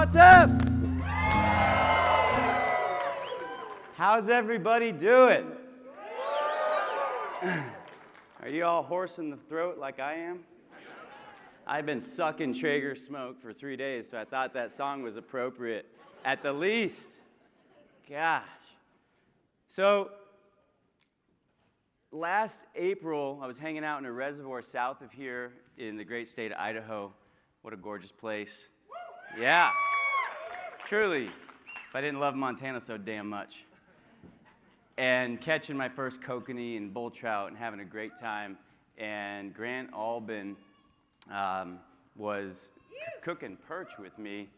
what's up? How's everybody doing? Are you all hoarse in the throat like I am? I've been sucking Traeger smoke for 3 days, so I thought that song was appropriate, at the least. Gosh. So, last April, I was hanging out in a reservoir south of here in the great state of Idaho. What a gorgeous place. Yeah, truly. If I didn't love Montana so damn much. And catching my first kokanee and bull trout and having a great time. And Grant Albin was cooking perch with me.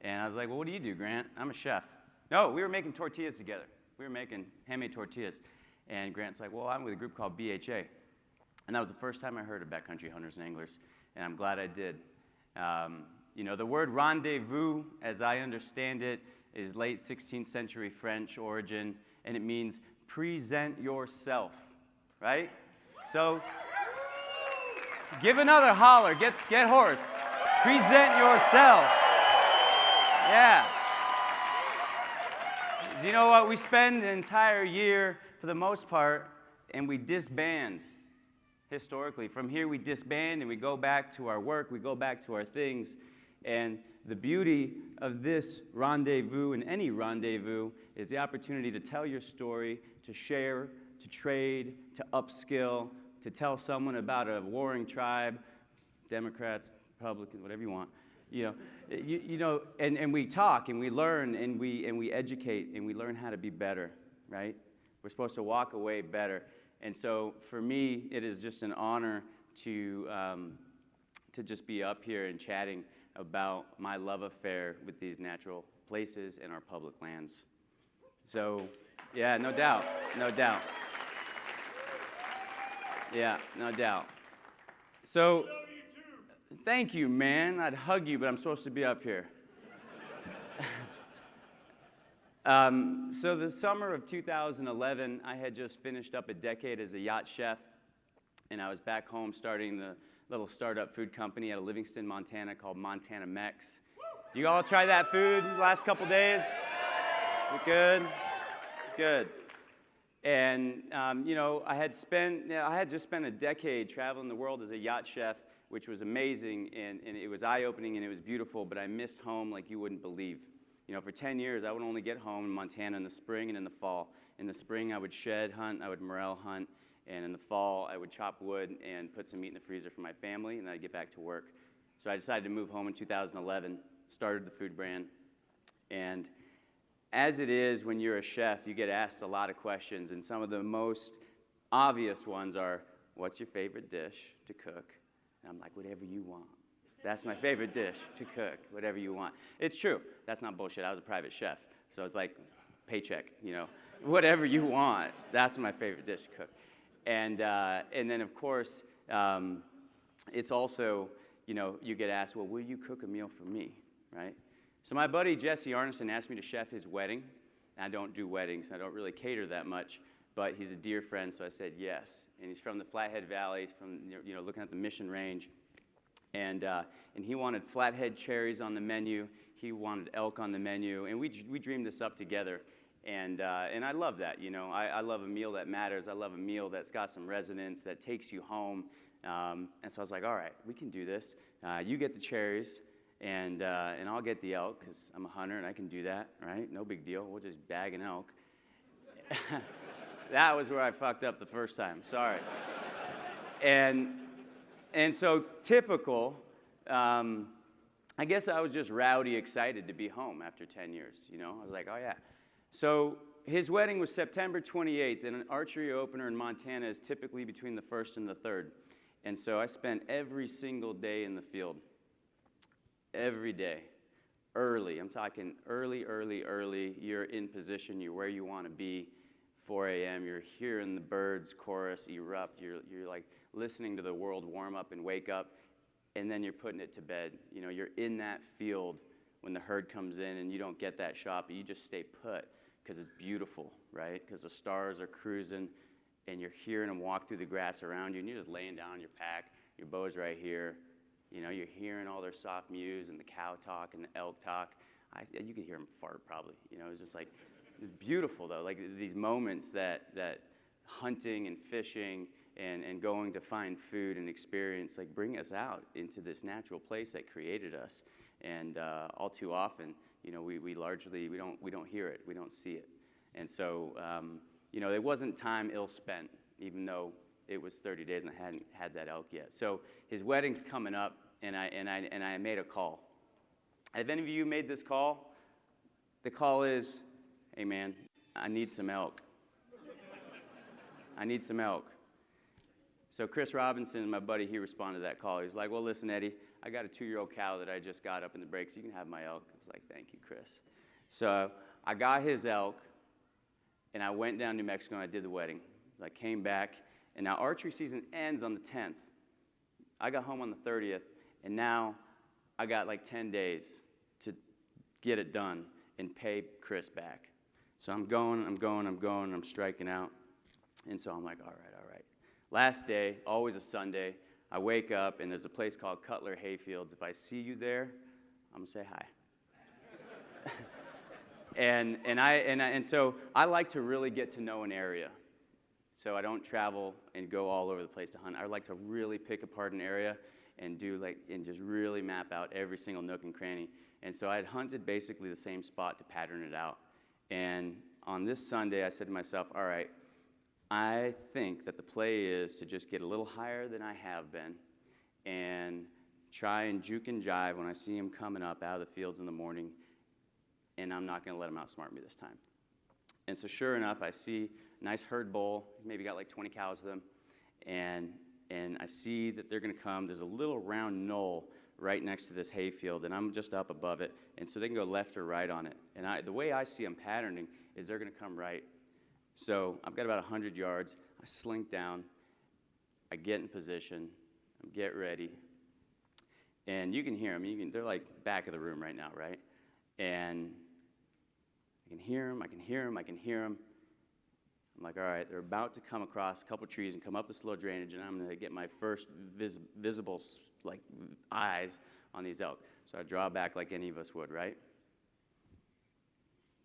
And I was like, well, what do you do, Grant? I'm a chef. No, we were making tortillas together. We were making handmade tortillas. And Grant's like, well, I'm with a group called BHA. And that was the first time I heard of Backcountry Hunters and Anglers. And I'm glad I did. You know, the word rendezvous, as I understand it, is late 16th century French origin. And it means present yourself, right? So, give another holler, get hoarse. Present yourself. Yeah. You know what? We spend the entire year, for the most part, and we disband historically. From here, we disband and we go back to our work, we go back to our things. And the beauty of this rendezvous and any rendezvous is the opportunity to tell your story, to share, to trade, to upskill, to tell someone about a warring tribe, Democrats, Republicans, whatever you want. And we talk and we learn and we educate and we learn how to be better, right? We're supposed to walk away better. And so for me, it is just an honor to just be up here and chatting about my love affair with these natural places and our public lands. So, yeah, no doubt, no doubt. Yeah, no doubt. So, thank you, man. I'd hug you, but I'm supposed to be up here. So the summer of 2011, I had just finished up a decade as a yacht chef, and I was back home starting the little startup food company out of Livingston, Montana called Montana Mex. You all try that food the last couple days? Is it good? Good. And I had just spent a decade traveling the world as a yacht chef, which was amazing, and it was eye-opening and it was beautiful, but I missed home like you wouldn't believe. You know, for 10 years, I would only get home in Montana in the spring and in the fall. In the spring, I would shed hunt, I would morel hunt, and in the fall, I would chop wood and put some meat in the freezer for my family, and then I'd get back to work. So I decided to move home in 2011, started the food brand, and as it is when you're a chef, you get asked a lot of questions, and some of the most obvious ones are, what's your favorite dish to cook? And I'm like, whatever you want. That's my favorite dish to cook, whatever you want. It's true. That's not bullshit. I was a private chef. So it's like, paycheck, whatever you want. That's my favorite dish to cook. And then, of course, it's also, you get asked, well, will you cook a meal for me, right? So my buddy Jesse Arneson asked me to chef his wedding. I don't do weddings. I don't really cater that much. But he's a dear friend, so I said yes. And he's from the Flathead Valley. He's from, looking at the Mission Range. And he wanted flathead cherries on the menu. He wanted elk on the menu. And we dreamed this up together. And I love that, I love a meal that matters. I love a meal that's got some resonance, that takes you home. And so I was like, all right, we can do this. You get the cherries, and I'll get the elk, because I'm a hunter and I can do that, right? No big deal. We'll just bag an elk. That was where I fucked up the first time. Sorry. And so typical, I guess I was just rowdy excited to be home after 10 years, I was like, oh yeah. So his wedding was September 28th, and an archery opener in Montana is typically between the 1st and the 3rd. And so I spent every single day in the field. Every day. Early. I'm talking early. You're in position. You're where you want to be. 4 a.m. You're hearing the birds chorus erupt. You're like listening to the world warm up and wake up, and then you're putting it to bed. You're in that field when the herd comes in, and you don't get that shot, but you just stay put because it's beautiful, right? Because the stars are cruising, and you're hearing them walk through the grass around you, and you're just laying down your pack. Your bow's right here. You know, you're hearing all their soft mews and the cow talk and the elk talk. You could hear them fart probably. You know, it's just like, it's beautiful though. Like these moments that hunting and fishing and going to find food and experience like bring us out into this natural place that created us. And all too often, you know, we largely we don't hear it, we don't see it. And so, you know, it wasn't time ill spent, even though it was 30 days and I hadn't had that elk yet. So his wedding's coming up, and I made a call. Have any of you made this call? The call is, hey man, I need some elk. I need some elk. So Chris Robinson, my buddy, he responded to that call. He's like, well, listen, Eddie, I got a 2-year-old cow that I just got up in the breaks. You can have my elk. I was like, thank you, Chris. So I got his elk, and I went down to New Mexico, and I did the wedding. I came back, and now archery season ends on the 10th. I got home on the 30th, and now I got like 10 days to get it done and pay Chris back. So I'm striking out. And so I'm like, all right. Last day, always a Sunday, I wake up, and there's a place called Cutler Hayfields. If I see you there, I'm going to say hi. And so I like to really get to know an area. So I don't travel and go all over the place to hunt. I like to really pick apart an area and just really map out every single nook and cranny. And so I had hunted basically the same spot to pattern it out. And on this Sunday, I said to myself, all right, I think that the play is to just get a little higher than I have been and try and juke and jive when I see him coming up out of the fields in the morning, and I'm not going to let him outsmart me this time. And so sure enough, I see a nice herd bull, maybe got like 20 cows with them, and I see that they're going to come. There's a little round knoll right next to this hayfield, and I'm just up above it, and so they can go left or right on it. And the way I see them patterning is they're going to come right. So I've got about 100 yards. I slink down. I get in position. I get ready. And you can hear them. They're like back of the room right now, right? And I can hear them. I'm like, all right, they're about to come across a couple trees and come up the slow drainage, and I'm going to get my first visible like eyes on these elk. So I draw back like any of us would, right?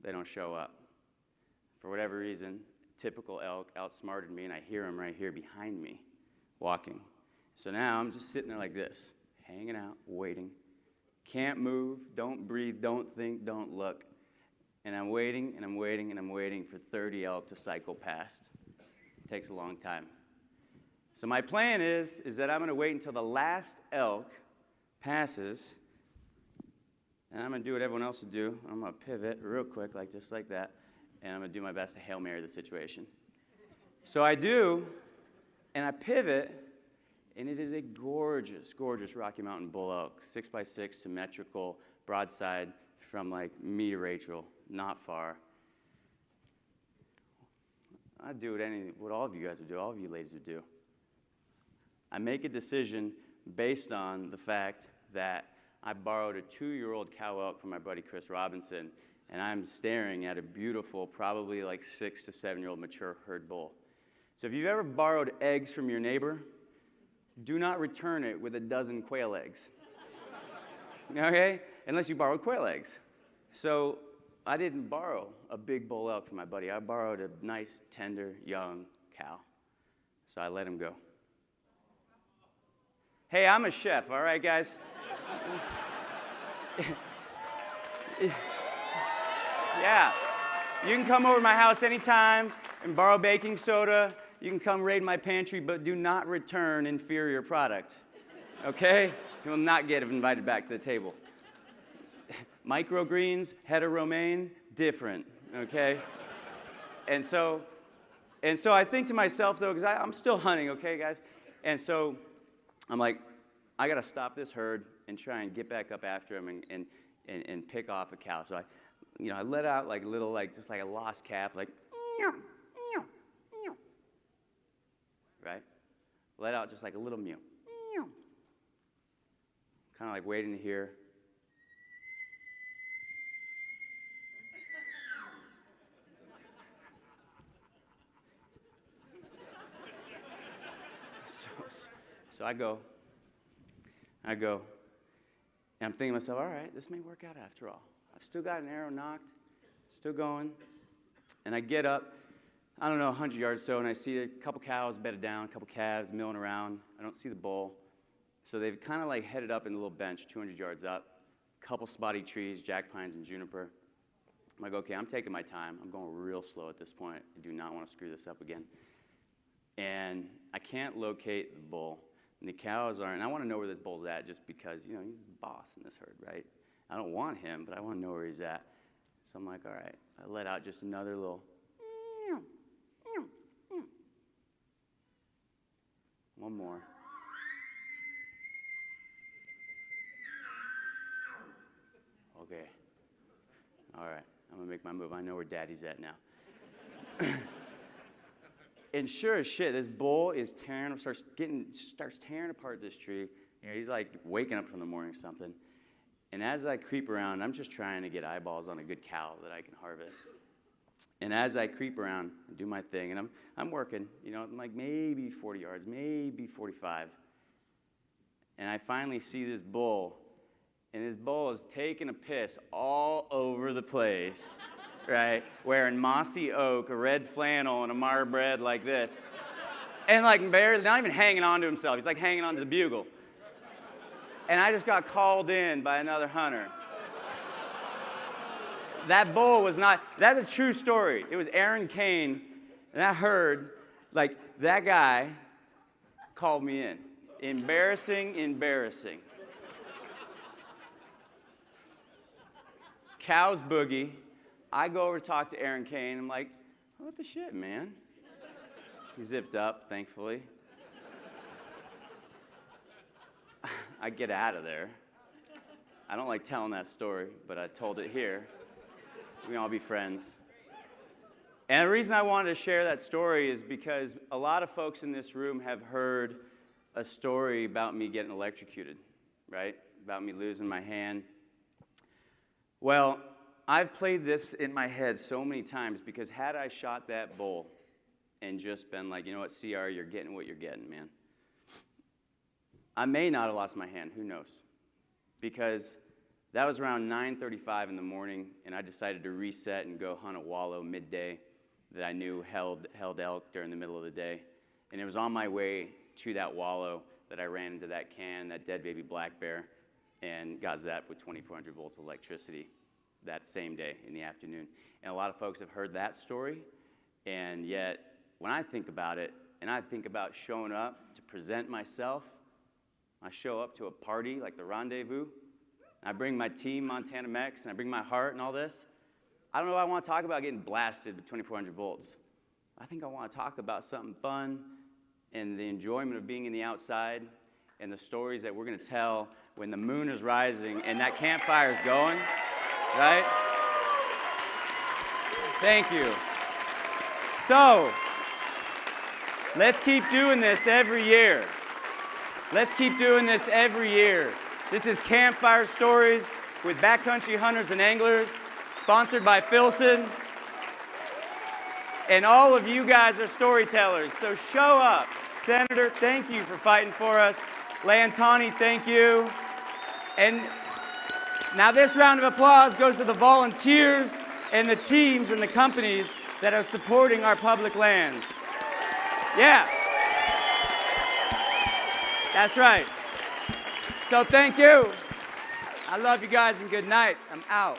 They don't show up. For whatever reason, typical elk outsmarted me, and I hear him right here behind me, walking. So now I'm just sitting there like this, hanging out, waiting. Can't move, don't breathe, don't think, don't look. And I'm waiting for 30 elk to cycle past. It takes a long time. So my plan is that I'm going to wait until the last elk passes, and I'm going to do what everyone else would do. I'm going to pivot real quick, just like that. And I'm going to do my best to Hail Mary the situation. So I do, and I pivot, and it is a gorgeous, gorgeous Rocky Mountain bull elk, 6x6 symmetrical, broadside from like me to Rachel, not far. I do what all of you guys would do, all of you ladies would do. I make a decision based on the fact that I borrowed a 2-year-old cow elk from my buddy Chris Robinson, and I'm staring at a beautiful, probably like 6 to 7-year-old mature herd bull. So if you've ever borrowed eggs from your neighbor, do not return it with a dozen quail eggs. Okay? Unless you borrowed quail eggs. So I didn't borrow a big bull elk from my buddy. I borrowed a nice, tender, young cow. So I let him go. Hey, I'm a chef, all right, guys? Yeah, you can come over to my house anytime and borrow baking soda. You can come raid my pantry, but do not return inferior product, okay? You will not get invited back to the table. Microgreens, heteromaine, different, okay? And so I think to myself, though, because I'm still hunting, okay, guys? And so I'm like, I got to stop this herd and try and get back up after him and pick off a cow. So I let out like a little, just like a lost calf, like, meow, meow, meow. Right? Let out just like a little mew. Meow. Kind of like waiting to hear. So I go, I go, and I'm thinking to myself, all right, this may work out after all. I've still got an arrow nocked, still going. And I get up, I don't know, 100 yards or so, and I see a couple cows bedded down, a couple calves milling around. I don't see the bull. So they've kind of like headed up in a little bench 200 yards up, a couple spotty trees, jack pines and juniper. I'm like, okay, I'm taking my time. I'm going real slow at this point. I do not want to screw this up again. And I can't locate the bull. And the cows aren't, and I want to know where this bull's at just because, you know, he's the boss in this herd, right? I don't want him, but I want to know where he's at. So I'm like, all right. I let out just another little, one more. Okay. All right. I'm going to make my move. I know where Daddy's at now. And sure as shit, this bull is starts tearing apart this tree. You know, he's like waking up from the morning or something. And as I creep around, I'm just trying to get eyeballs on a good cow that I can harvest. And as I creep around and do my thing, and I'm working, you know, I'm like maybe 40 yards, maybe 45. And I finally see this bull, and this bull is taking a piss all over the place. Right, wearing mossy oak, a red flannel, and a mar bread like this. And like barely, not even hanging on to himself. He's like hanging on to the bugle. And I just got called in by another hunter. That bull was not, that's a true story. It was Aaron Kane, and I heard, like, that guy called me in. Embarrassing. Cows boogie. I go over to talk to Aaron Kane. I'm like, what the shit, man? He zipped up, thankfully. I get out of there. I don't like telling that story, but I told it here. We can all be friends. And the reason I wanted to share that story is because a lot of folks in this room have heard a story about me getting electrocuted, right? About me losing my hand. Well, I've played this in my head so many times because had I shot that bull and just been like, you know what, CR, you're getting what you're getting, man. I may not have lost my hand, who knows? Because that was around 9:35 in the morning, and I decided to reset and go hunt a wallow midday that I knew held elk during the middle of the day. And it was on my way to that wallow that I ran into that dead baby black bear, and got zapped with 2,400 volts of electricity that same day in the afternoon. And a lot of folks have heard that story, and yet when I think about it, and I think about showing up to present myself, I show up to a party like the Rendezvous, and I bring my team, Montana Mex, and I bring my heart and all this. I don't know if I want to talk about getting blasted with 2,400 volts. I think I want to talk about something fun and the enjoyment of being in the outside and the stories that we're going to tell when the moon is rising and that campfire is going. Right? Thank you. So, let's keep doing this every year. Let's keep doing this every year. This is Campfire Stories with Backcountry Hunters and Anglers, sponsored by Filson. And all of you guys are storytellers, so show up. Senator, thank you for fighting for us. Lantani, thank you. And now this round of applause goes to the volunteers and the teams and the companies that are supporting our public lands. Yeah. That's right. So thank you. I love you guys and good night. I'm out.